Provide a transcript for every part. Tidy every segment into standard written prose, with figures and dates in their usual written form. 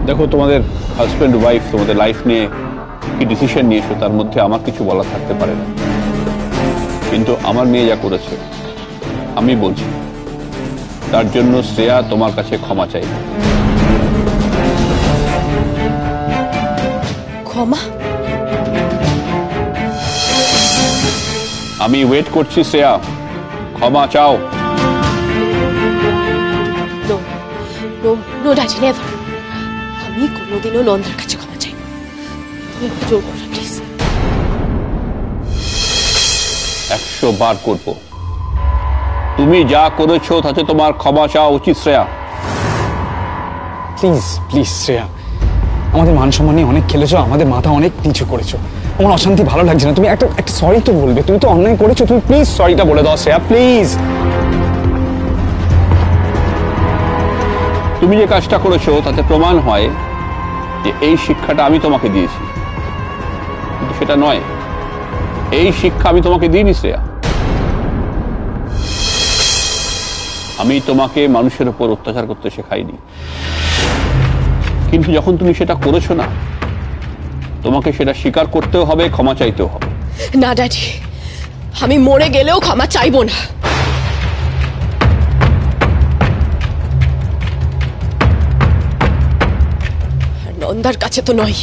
দেখো, তোমাদের husband wife তোমাদের লাইফ নিয়ে কি ডিসিশন নিয়েছো তার মধ্যে আমার কিছু বলা থাকতে পারে না, কিন্তু আমার মেয়ে যা করেছে আমি বলছি তার জন্য শ্রেয়া তোমার কাছে ক্ষমা চাই। ক্ষমা? আমি ওয়েট করছি শ্রেয়া, ক্ষমা চাও। No no no daddy, never. আমি কোনোদিনও নন্দার কাছে ক্ষমা চাই। তুমি জোর করো প্লিজ। 100 বার করবো। তুমি যা করেছো তাতে তোমার ক্ষমা চাওয়া উচিত শ্রেয়া। প্লিজ প্লিজ শ্রেয়া, আমাদের মান সম্মান নিয়ে অনেক খেলেছো, আমাদের মাথা অনেক নিচু করেছো। আমার অশান্তি ভালো লাগছে না। তুমি একটা সরি তো বলবে। তুমি তো অন্যায় করেছো, তুমি প্লিজ সরিটা বলে দাও শ্রেয়া, প্লিজ। তুমি যে কাজটা করেছো তাতে প্রমাণ হয় যে এই শিক্ষাটা আমি তোমাকে দিয়েছি, কিন্তু সেটা নয়। এই শিক্ষা আমি তোমাকে দিইনি শ্রেয়া। আমি তোমাকে মানুষের উপর অত্যাচার করতে শেখাইনি, কিন্তু যখন তুমি সেটা করেছো না, তোমাকে সেটা স্বীকার করতেও হবে, ক্ষমা চাইতেও হবে। না ড্যাডি, আমি মরে গেলেও ক্ষমা চাইবো না। আর নন্দার কাছে তো নয়।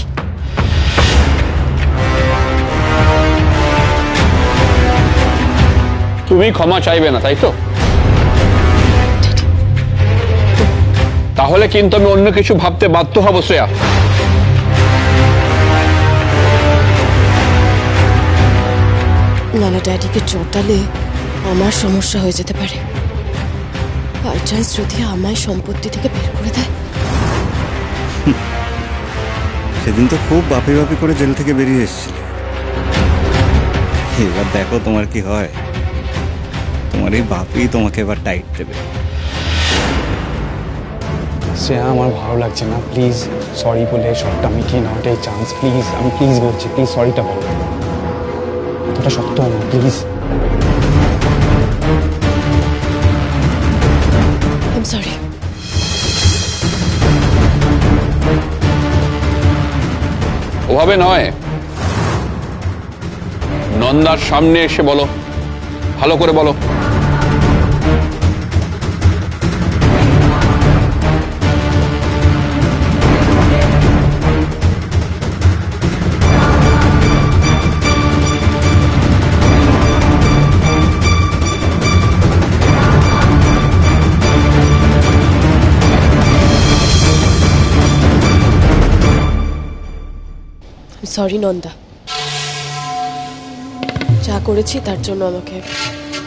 তুমি ক্ষমা চাইবে না, তাই তো? তাহলে কিন্তু আমি অন্য কিছু ভাবতে বাধ্য হব শ্রেয়া। নানা, ড্যাডিকে চটালে আমার সমস্যা হয়ে যেতে পারে। বাই চান্স যদি আমায় সম্পত্তি থেকে বের করে দেয়। সেদিন তো খুব বাপি বাপি করে জেল থেকে বেরিয়ে এসেছিল। এবার দেখো তোমার কি হয়। তোমার এই বাপি তোমাকে এবার টাইট দেবে। শ্রেয়া, আমার ভালো লাগছে না। প্লিজ সরি বলে সবটা মিটিয়ে নাও, এটাই চান্স। প্লিজ, আমি প্লিজ বলছি, প্লিজ সরিটা বলো। এতটা শক্ত না, প্লিজ। I am sorry. ওভাবে নয়, নন্দার সামনে এসে বলো, ভালো করে বলো। সরি নন্দা, যা করেছি তার জন্য আমাকে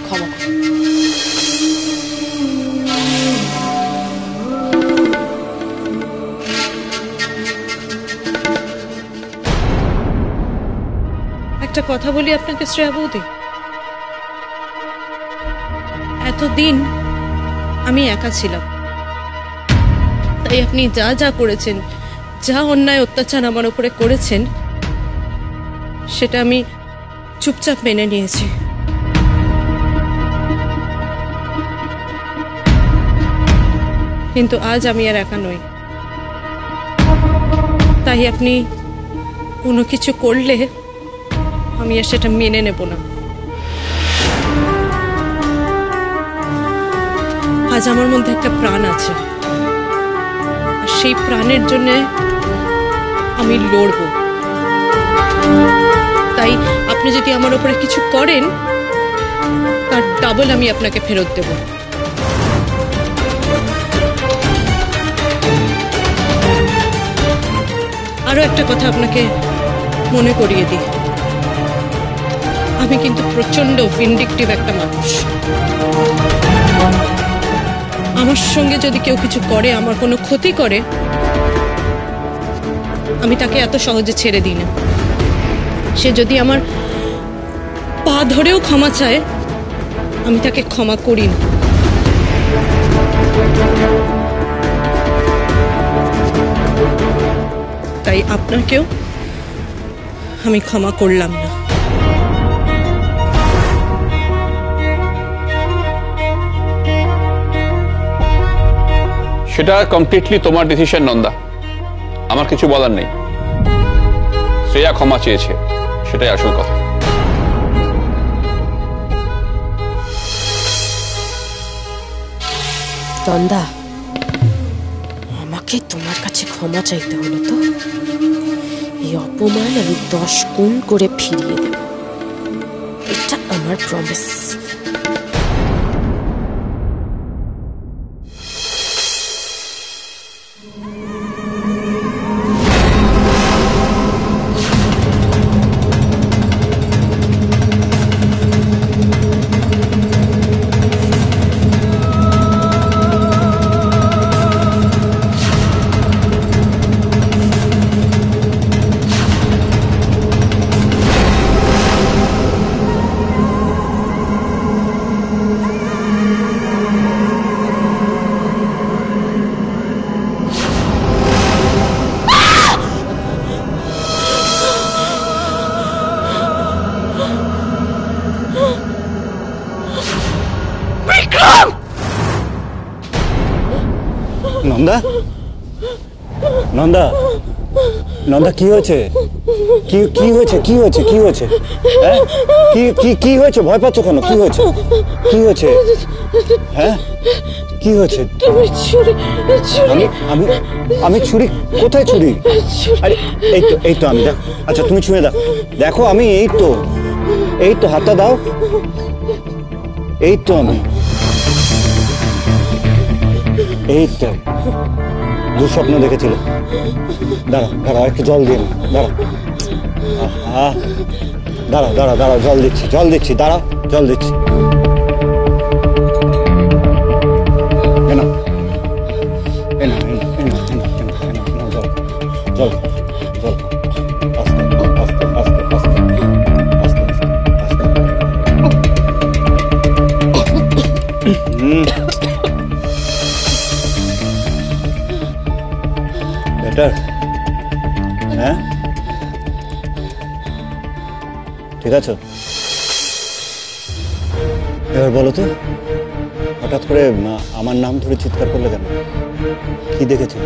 ক্ষমা করো। একটা কথা বলি আপনাকে শ্রেয়া বৌদি, এতদিন আমি একা ছিলাম, তাই আপনি যা যা করেছেন, যা অন্যায় অত্যাচার আমার উপরে করেছেন, সেটা আমি চুপচাপ মেনে নিয়েছি। কিন্তু আজ আমি আর একা নই, তাই আপনি কোনো কিছু করলে আমি আর সেটা মেনে নেব না। আজ আমার মধ্যে একটা প্রাণ আছে, আর সেই প্রাণের জন্য আমি লড়ব। তাই আপনি যদি আমার উপরে কিছু করেন, তার ডাবল আমি আপনাকে ফেরত দেব। আরো একটা কথা আপনাকে মনে করিয়ে দিই, আমি কিন্তু প্রচন্ড ভিন্ডিকটিভ একটা মানুষ। আমার সঙ্গে যদি কেউ কিছু করে, আমার কোনো ক্ষতি করে, আমি তাকে এত সহজে ছেড়ে দিই না। সে যদি আমার পা ধরেও ক্ষমা চায়, আমি তাকে ক্ষমা করি না। তাই আপনাকেও আমি ক্ষমা করলাম না। সেটা কমপ্লিটলি তোমার ডিসিশন নন্দা। আমার কিছু বলার নেই। শ্রেয়া ক্ষমা চেয়েছে, সেটাই আসল কথা। নন্দা, আমাকে তোমার কাছে ক্ষমা চাইতে হলো তো? এই অপমান আমি 10 গুণ করে ফিরিয়ে দেব, এটা আমার প্রমিস। নন্দা, নন্দা, নন্দা, কি হয়েছে? কি হয়েছে? কি হয়েছে? কি হয়েছে? হ্যাঁ, কি হয়েছে? ভয় পাচ্ছ কেন? কি হয়েছে? কি হয়েছে? হ্যাঁ, কি হয়েছে? আমি ছুরি? কোথায় ছুরি? আরে এই তো আমি। দেখ, আচ্ছা তুমি ছুঁয়ে দেখো। দেখো আমি এই তো হাতটা দাও। এই তো আমি, এই তো দুঃস্বপ্ন দেখেছিল। দাঁড়াও একটু জল দিন। দাঁড়াও জল দিচ্ছি। দাঁড়াও, জল দিচ্ছি। জল বেটার? হ্যাঁ, ঠিক আছে। এবার বলো তো, হঠাৎ করে আমার নাম ধরে চিৎকার করলে কেন? কি দেখেছো?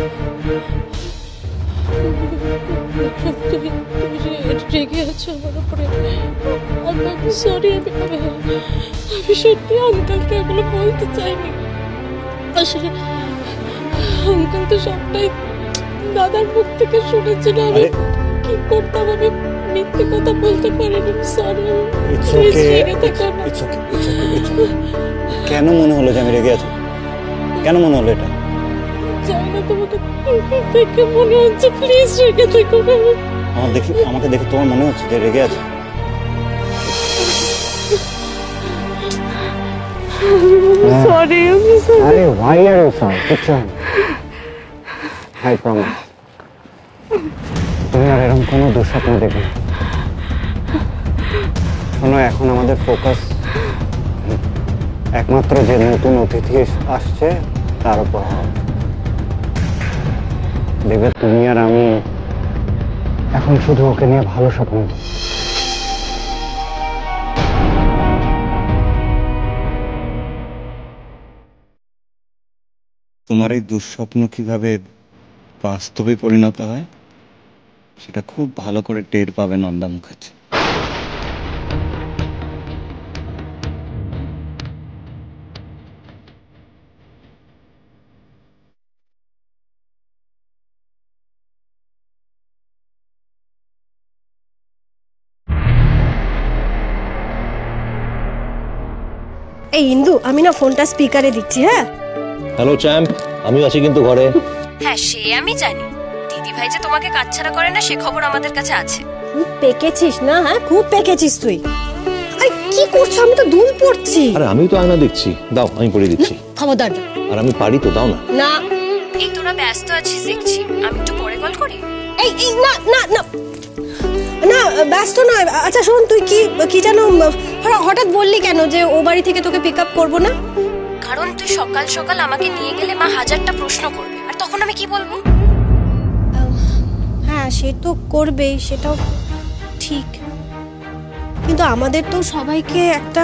রেগে আছো আমার উপরে? সরি, আমি সত্যি আঙ্কেলকে এগুলো বলতে চাইনি। আসলে আঙ্কেল তো সবটাই দাদার মুখ থেকে শুনেছিল। আমি কি করতাম, আমি মিথ্যে কথা বলতে পারিনি। সরি, রেগে থেকো না। কেন মনে হলো যে আমি রেগে আছি? কেন মনে হলো এটা? জানি না, তোমাকে দেখে মনে হচ্ছে। প্লিজ রেগে থেকো না। আমাকে দেখে তোমার মনে হচ্ছে যে রেগে আছে? সরি। আরে why are you sorry? কিচ্ছু হয়নি। I promise তুমি আর এরকম কোনো দুঃস্বপ্ন দেখবে না। শোনো, এখন আমাদের ফোকাস একমাত্র যে নতুন অতিথি আসছে তার উপর। দেখবে তুমি আর আমি এখন শুধু ওকে নিয়ে ভালো স্বপ্ন দেখি। তোমার এই দুঃস্বপ্ন কিভাবে বাস্তবে পরিণত হয় সেটা খুব ভালো করে টের পাবে নন্দা মুখার্জি। এই ইন্দু, আমি না ফোনটা স্পিকারে দিচ্ছি। হ্যাঁ, হ্যালো চ্যাম্প, আমি আছি কিন্তু ঘরে। হ্যাঁ, সে আমি জানি। দিদি ভাই যে তোমাকে কাছছাড়া করে না সে খবর আমাদের কাছে আছে। খুব পেকেছিস না? হ্যাঁ, খুব পেকেছিস তুই। আরে কি করছো? আমি তো দুল পড়ছি। আরে আমি তো আয়না দেখছি, দাও আমি পরিয়ে দিচ্ছি। খবরদার না। আর আমি পারি তো, দাও না। না, এই তোরা ব্যস্ত আছিস দেখছি, আমি একটু পরে কল করি। এই না না না না, ব্যস্ত নয়। আচ্ছা শোন, তুই কি যেন হঠাৎ বললি কেন যে ও বাড়ি থেকে তোকে পিক আপ করবো না? কারণ তুই সকাল সকাল আমাকে নিয়ে গেলে মা হাজারটা প্রশ্ন করবে, আর তখন আমি কি বলবো? হ্যাঁ, সে তো করবেই, সেটাও ঠিক। কিন্তু আমাদের তো সবাইকে একটা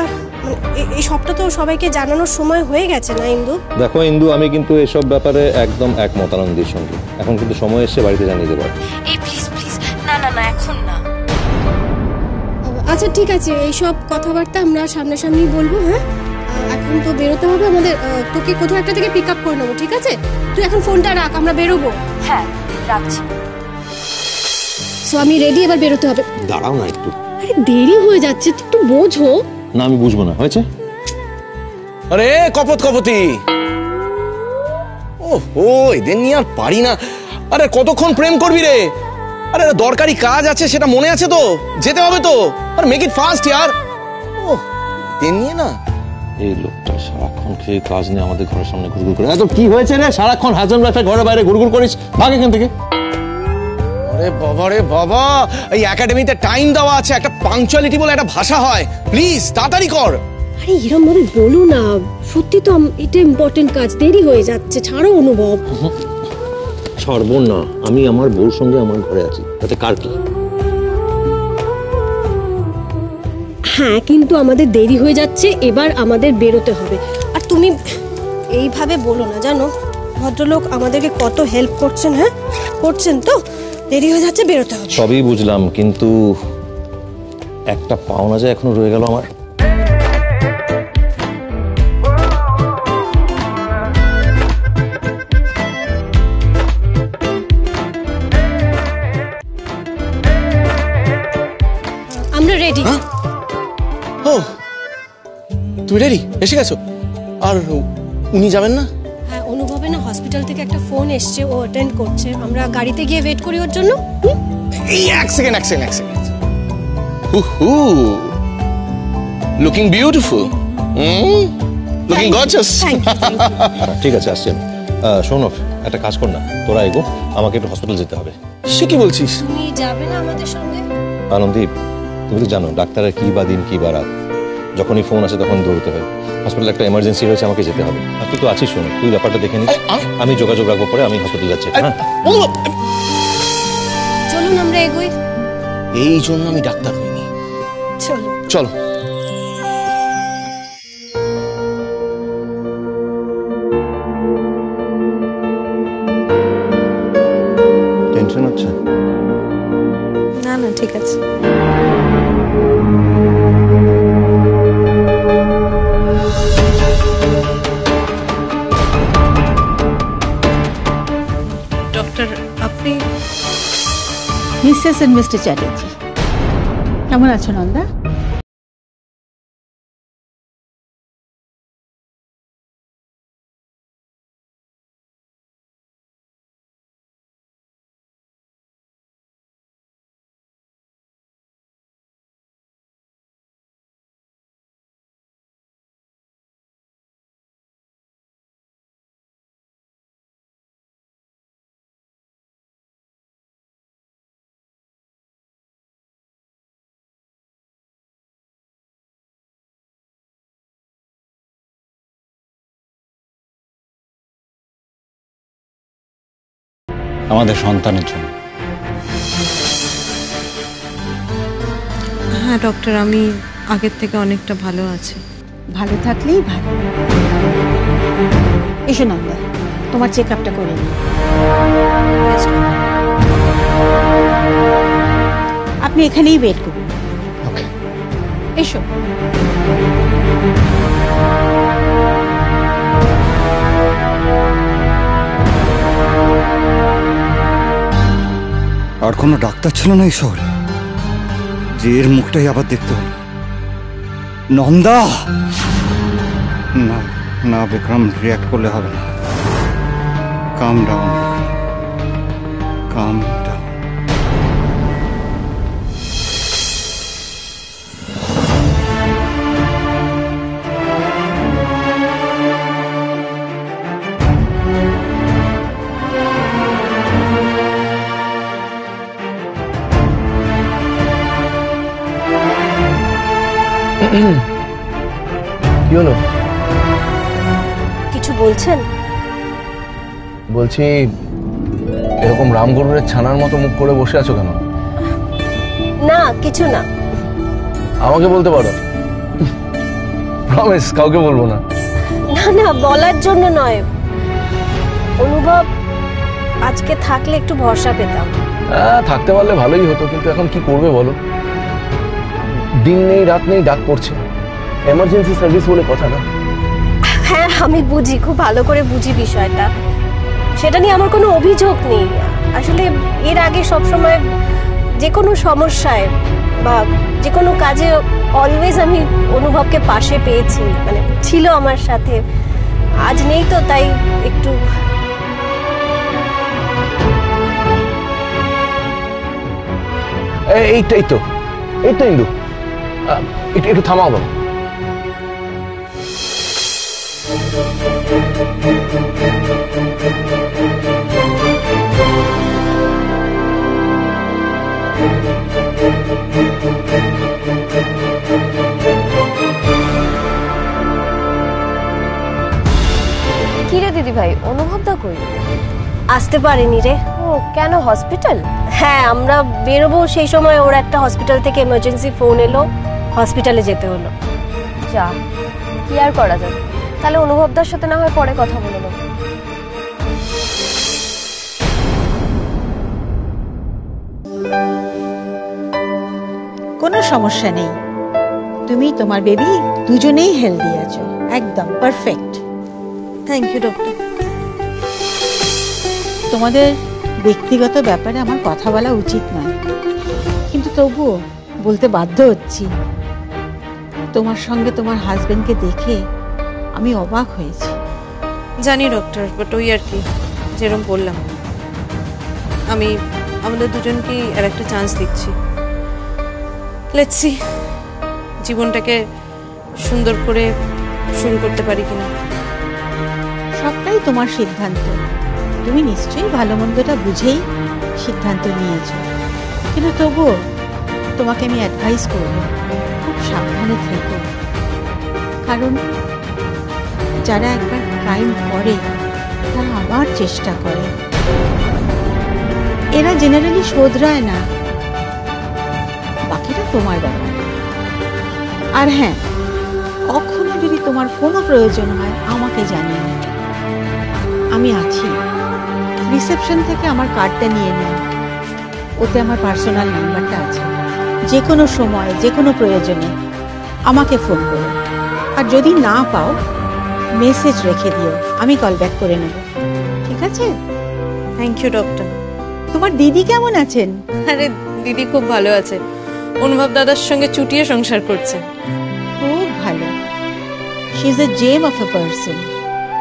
এই সবটা তো সবাইকে জানানোর সময় হয়ে গেছে না ইন্দু? দেখো ইন্দু, আমি কিন্তু এসব ব্যাপারে একদম একমত আনন্দের সঙ্গে। এখন কিন্তু সময় এসে বাড়িতে জানিয়ে দেবো। এই প্লিজ প্লিজ, না না না, এখন না। আচ্ছা ঠিক আছে, এইসব কথাবার্তা আমরা সামনাসামনি বলবো। হ্যাঁ, এখন তো বেরোতে হবে আমাদের। তোকে কোথাও একটা থেকে পিক আপ করে নেবো, ঠিক আছে? তুই এখন ফোনটা রাখ, আমরা বেরোবো। হ্যাঁ রাখছি। সো আমি রেডি, এবার বেরোতে হবে। দাঁড়াও না একটু। আরে দেরি হয়ে যাচ্ছে, একটু বোঝো। না আমি বুঝবো না, হয়েছে? আরে কপতি, ও এদের নিয়ে আর পারি না। আরে কতক্ষণ প্রেম করবি রে? আরে দরকারি কাজ আছে, সেটা মনে আছে তো? যেতে হবে তো। আর মেক ইট ফাস্ট ইয়ার। ও এদের নিয়ে না। এই লোকটা সারাক্ষণ খেয়ে কাজ নিয়ে আমাদের ঘরের সামনে ঘুরঘুর করে। এত কি হয়েছে রে? সারাক্ষণ হাজব্যান্ড ওয়াইফ ঘরের বাইরে ঘুরঘুর করিস, ভাগ এখান থেকে। আরে বাবা রে বাবা, এই একাডেমিতে টাইম দেওয়া আছে, একটা পাংচুয়ালিটি বলে একটা ভাষা হয়। প্লিজ তাড়াতাড়ি কর। আরে এরম ভাবে বলো না, সত্যি তো এটা ইম্পর্টেন্ট কাজ, দেরি হয়ে যাচ্ছে। ছাড়ো অনুভব। ছাড়বো না, আমি আমার বউর সঙ্গে আমার ঘরে আছি, তাতে কার কি? হ্যাঁ কিন্তু আমাদের দেরি হয়ে যাচ্ছে, এবার আমাদের বেরোতে হবে। আর তুমি এইভাবে বলো না, জানো ভদ্রলোক আমাদেরকে কত হেল্প করছেন। হ্যাঁ করছেন তো, দেরি হয়ে যাচ্ছে, বেরোতে হবে। সবই বুঝলাম, কিন্তু একটা পাওনা যে এখনো রয়ে গেল আমার। আমরা রেডি। ও তুই রেডি? এসে গেছো? আর উনি যাবেন না? হ্যাঁ, অনুভবে না হসপিটাল থেকে একটা ফোন এসছে, ও অ্যাটেন্ড করছে। আমরা গাড়িতে গিয়ে ওয়েট করি ওর জন্য। এই এক second. Looking beautiful, looking gorgeous. ঠিক আছে, আসছি আমি। শোনো, একটা কাজ কর না, তোরা এগো, আমাকে একটু হসপিটাল যেতে হবে। সে কি বলছিস? তুমি যাবে না আমাদের সঙ্গে? আনন্দীপ, তুমি তো জানো ডাক্তারের কি বা দিন কি বা রাত, যখনই ফোন আসে তখন দৌড়তে হয়। হসপিটালে একটা এমার্জেন্সি হয়েছে, আমাকে যেতে হবে। আর তুই তো আছিস, শোনো তুই ব্যাপারটা দেখে নিস, আমি যোগাযোগ রাখবো পরে। আমি হসপিটাল যাচ্ছি। হ্যাঁ চলুন আমরা এগোই। এই জন্য আমি ডাক্তার হইনি। চলো চলো। টেনশন হচ্ছে? না না ঠিক আছে। ডক্টর, আপনি? মিসেস এন্ড মিস্টার চ্যাটার্জি, কেমন আছো নন্দা? আমাদের সন্তানের জন্য। হ্যাঁ ডক্টর, আমি আগের থেকে অনেকটা ভালো আছি। ভালো থাকলেই ভালো। এসো নন্দা, তোমার চেক আপটা করে নিই। আপনি এখানেই ওয়েট করুন। এসো। আর কোনো ডাক্তার ছিল না এই শহরে যে এর মুখটাই আবার দেখতে হলো? নন্দা! না না বিক্রম, রিয়াক্ট করলে হবে না। কাম ডাউন, কাম ডাউন। কি হলো? কিছু বলছেন? বলছি, এরকম রামগরুরের ছানার মতো মুখ করে বসে আছো কেন? না কিছু না। আমাকে বলতে পারো, প্রমিস কাউকে বলবো না। না না, বলার জন্য নয়, অনুভব আজকে থাকলে একটু ভরসা পেতাম। থাকতে পারলে ভালোই হতো, কিন্তু এখন কি করবে বলো, দিন নেই রাত নেই ডাক পড়ছে, এমার্জেন্সি সার্ভিস বলে কথা না। হ্যাঁ আমি বুঝি, খুব ভালো করে বুঝি বিষয়টা, সেটা নিয়ে আমার কোনো অভিযোগ নেই। আসলে এর আগে সবসময় যে কোনো সমস্যায় বা যে কোনো কাজে অলওয়েজ আমি অনুভবকে পাশে পেয়েছি, মানে ছিল আমার সাথে। আজ নেই তো, তাই একটু এই তো ইন্দু, একটু থামাও বাবা। কিরে দিদি ভাই, অনুভব দা কই? আসতে পারেনি রে। ও কেন, হসপিটাল? হ্যাঁ, আমরা বেরোবো সেই সময় ওর একটা হসপিটাল থেকে এমার্জেন্সি ফোন এলো, হসপিটালে যেতে হলো। যা, কি আর করা যাবে, তাহলে অনুভবদার সাথে না হয় পরে কথা বলে নেব। কোনো সমস্যা নেই, তুমি তোমার বেবি দুজনেই হেলদি আছো, একদম পারফেক্ট। Thank you doctor. তোমাদের ব্যক্তিগত ব্যাপারে আমার কথা বলা উচিত নয়, কিন্তু তবুও বলতে বাধ্য হচ্ছি। তোমার সঙ্গে তোমার হাজবেন্ডকে দেখে আমি অবাক হয়েছি। জানি ডক্টর, বাট ওই আর কি, যেরকম বললাম, আমি আমাদের দুজনকেই আর একটা চান্স দিচ্ছি। লেটস সি জীবনটাকে সুন্দর করে শুরু করতে পারি কিনা। সবটাই তোমার সিদ্ধান্ত, তুমি নিশ্চয়ই ভালো মন্দটা বুঝেই সিদ্ধান্ত নিয়েছো, কিন্তু তবুও তোমাকে আমি অ্যাডভাইস করব, খুব সাবধানে থেকো। কারণ যারা একবার ক্রাইম করে তারা আবার চেষ্টা করে, এরা জেনারেলি শোধরায় না। বাকিটা তোমার ব্যাপার। আর হ্যাঁ, কখনো যদি তোমার কোনো প্রয়োজন হয় আমাকে জানিও, আমি আছি। রিসেপশন থেকে আমার কার্ডটা নিয়ে নিও, ওতে আমার পার্সোনাল নাম্বারটা আছে। যে কোনো সময় যে কোনো প্রয়োজনে আমাকে ফোন করো, আর যদি না পাও মেসেজ রেখে দিও, আমি কল ব্যাক করে নেব, ঠিক আছে? Thank you doctor. তোমার দিদি কেমন আছেন? আরে দিদি খুব ভালো আছে, অনুভব দাদার সঙ্গে চুটিয়ে সংসার করছে। খুব ভালো, she is a gem of a person,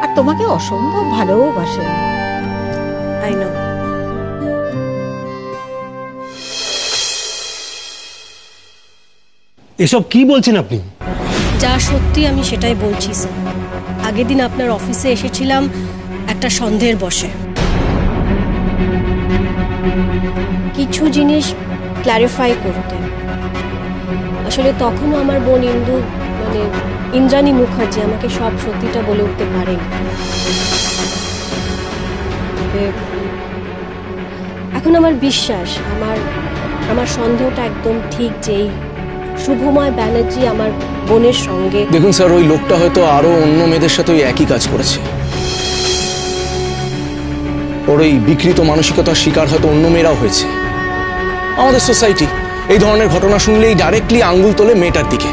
আর তোমাকে অসম্ভব ভালোবাসে। I know. এসব কি বলছেন আপনি? যা সত্যি আমি সেটাই বলছি স্যার। আগের দিন আপনার অফিসে এসেছিলাম একটা সন্দেহের বশে, কিছু জিনিস ক্ল্যারিফাই করতে। আসলে তখনও আমার বোন ইন্দু, মানে ইন্দ্রাণী মুখার্জি, আমাকে সব সত্যিটা বলে উঠতে পারেনি। এখন আমার বিশ্বাস, আমার সন্দেহটা একদম ঠিক, যেই শুভময় ব্যানার্জি আমার বোনের সঙ্গে। দেখুন স্যার, ওই লোকটা হয়তো আরো অন্য মেয়েদের সাথে ওই একই কাজ করেছে। ওর ওই বিকৃত মানসিকতার শিকার হয়তো অন্য মেয়েরাও হয়েছে। আমাদের সোসাইটি এই ধরনের ঘটনা শুনলেই ডাইরেক্টলি আঙ্গুল তোলে মেয়েটার দিকে।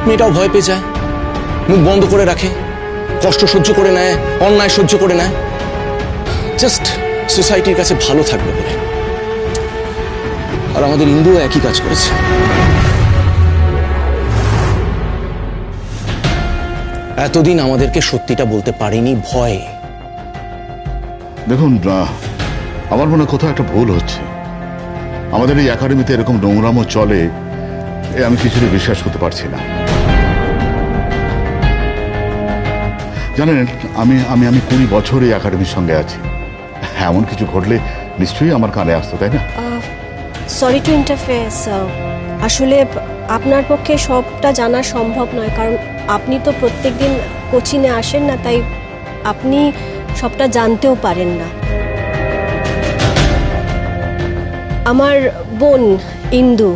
মেয়েটাও ভয় পেয়ে যায়, মুখ বন্ধ করে রাখে, কষ্ট সহ্য করে নেয়, অন্যায় সহ্য করে নেয়, জাস্ট সোসাইটির কাছে ভালো থাকবে বলে। আর আমাদের ইন্দুও একই কাজ করেছে। এতদিন আমাদেরকে সত্যিটা বলতে পারিনি ভয়ে। দেখুন, আমার মনে হয় কোথাও একটা ভুল হচ্ছে। আমাদের এই একাডেমিতে এরকম নোংরামও চলে, আমি কিছুই বিশ্বাস করতে পারছি না। জানেন, আমি আমি আমি 20 বছর এই একাডেমির সঙ্গে আছি। এমন কিছু ঘটলে নিশ্চয়ই আমার কানে আসতো, তাই না? সরি টু ইন্টারফেয়ার স্যার, আসলে আপনার পক্ষে সবটা জানা সম্ভব নয়, কারণ আপনি তো প্রত্যেকদিন কোচিংয়ে আসেন না, তাই আপনি সবটা জানতেও পারেন না। আমার বোন ইন্দু,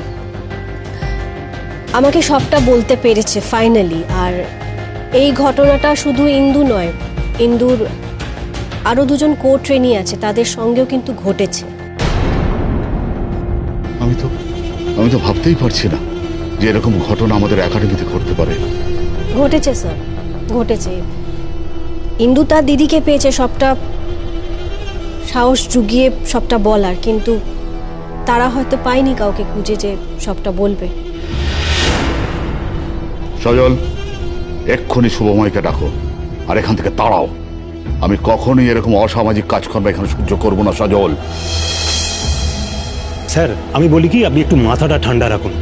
আমাকে সবটা বলতে পেরেছে ফাইনালি। আর এই ঘটনাটা শুধু ইন্দু নয়, ইন্দুর আরো দুজন কো ট্রেনি আছে, তাদের সঙ্গেও কিন্তু ঘটেছে। আমি তো ভাবতেই পারছি না যে এরকম ঘটনা আমাদের একাডেমিতে ঘটতে পারে। ঘটেছে স্যার, ঘটেছে। ইন্দু তার দিদিকে পেয়েছে সবটা সাহস জুগিয়ে সবটা বলার, কিন্তু তারা হয়তো পায়নি কাউকে খুঁজে যে সবটা বলবে। সজল, এক্ষুনি শুভময়কে ডাকো আর এখান থেকে তাড়াও। আমি কখনোই এরকম অসামাজিক কাজকর্ম এখানে সহ্য করবো না সজল। স্যার আমি বলি কি, আপনি একটু মাথাটা ঠান্ডা রাখুন,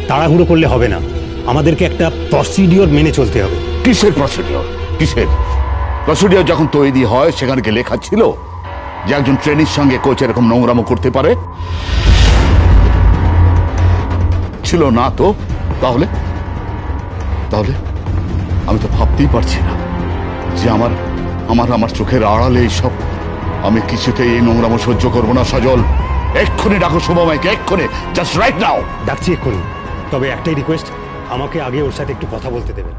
তাড়াহুড়ো করলে হবে না, আমাদেরকে একটা প্রসিডিওর মেনে চলতে হবে। কিসের প্রসিডিওর? কিসের প্রসিডিওর? যখন তৈরি হয় সেখানে কি লেখা ছিল যে একজন ট্রেনির সঙ্গে কোচ এরকম নোংরামো করতে পারে? ছিল না তো। তাহলে তাহলে আমি তো ভাবতেই পারছি না যে আমার আমার আমার চোখের আড়ালে এইসব। আমি কিছুতেই এই নোংরামো সহ্য করবো না সজল। এক্ষুনি ডাকো শুভময়কে, এক্ষুনি, জাস্ট রাইট নাও। ডাকছি এক্ষুনি, তবে একটাই রিকোয়েস্ট, আমাকে আগে ওর সাথে একটু কথা বলতে দেবেন।